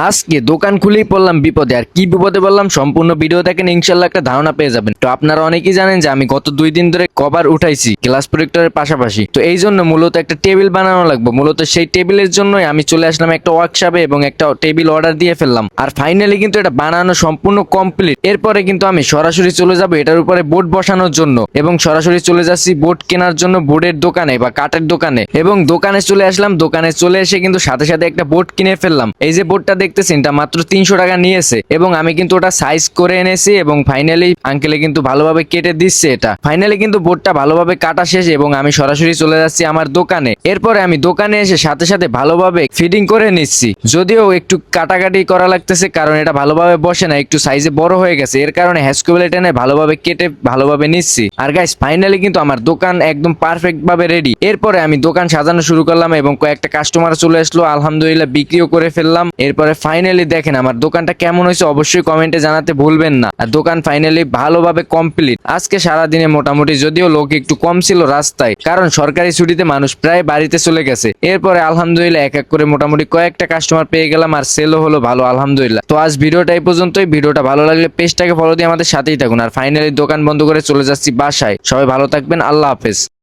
আজকে দোকান খুলেই পড়লাম বিপদে। আর কি বিপদে বললাম সম্পূর্ণ ভিডিও দেখেন, ইনশাল্লাহ একটা ধারণা পেয়ে যাবেন। তো আপনারা অনেকেই জানেন যে আমি গত 2 দিন ধরে কভার উঠাইছি গ্লাস প্রোটেক্টরের পাশাপাশি। তো এই জন্য মূলত একটা টেবিল বানানো লাগবে। মূলত সেই টেবিলের জন্যই আমি চলে আসলাম একটা ওয়ার্কশপে এবং একটা টেবিল অর্ডার দিয়ে ফেললাম। আর ফাইনালি কিন্তু এটা বানানো সম্পূর্ণ কমপ্লিট। এরপরে কিন্তু আমি সরাসরি চলে যাব এটার উপরে বোর্ড বসানোর জন্য এবং সরাসরি চলে যাচ্ছি বোর্ড কেনার জন্য বোর্ডের দোকানে বা কাঠের দোকানে। এবং দোকানে চলে আসলাম, দোকানে চলে এসে কিন্তু সাথে সাথে একটা বোর্ড কিনে ফেললাম। এই যে বোর্ডটা দেখতেছেন এটা মাত্র 300 টাকা নিয়েছে এবং আমি কিন্তু ওটা সাইজ করে এনেছি এবং ফাইনালি আঙ্কেলে কিন্তু ভালোভাবে কেটে দিচ্ছে। এটা ফাইনালি কিন্তু বোর্ডটা ভালোভাবে কাটা শেষ এবং আমি সরাসরি চলে যাচ্ছি আমার দোকানে। এরপরে আমি দোকানে এসে সাথে সাথে ভালোভাবে ফিটিং করে নিচ্ছি, যদিও একটু কাটাকাটি করা লাগতেছে কারণ এটা ভালোভাবে বসে না, একটু সাইজে বড় হয়ে গেছে। এর কারণে হ্যাসকোবেল টেনে ভালোভাবে কেটে ভালোভাবে নিচ্ছি। আর গাইস ফাইনালি কিন্তু আমার দোকান একদম পারফেক্ট ভাবে রেডি। এরপরে আমি দোকান সাজানো শুরু করলাম এবং কয়েকটা কাস্টমার চলে আসলো, আলহামদুলিল্লাহ বিক্রিও করে ফেললাম। এরপরে ফাইনালি দেখেন আমার দোকানটা কেমন হয়েছে অবশ্যই কমেন্টে জানাতে ভুলবেন না। আর দোকান ফাইনালি ভালোভাবে কমপ্লিট। আজকে সারাদিনে মোটামুটি যদিও লোক একটু কম ছিল রাস্তায়, কারণ সরকারি ছুটিতে মানুষ প্রায় বাড়িতে চলে গেছে। এরপরে আলহামদুলিল্লাহ এক এক করে মোটামুটি কয়েকটা কাস্টমার পেয়ে গেলাম আর সেলও হলো ভালো আলহামদুলিল্লাহ। তো আজ ভিডিওটা এই পর্যন্তই। ভিডিওটা ভালো লাগলে পেজটাকে ফলো দিয়ে আমাদের সাথেই থাকুন। আর ফাইনালি দোকান বন্ধ করে চলে যাচ্ছি বাসায়। সবাই ভালো থাকবেন, আল্লাহ হাফেজ।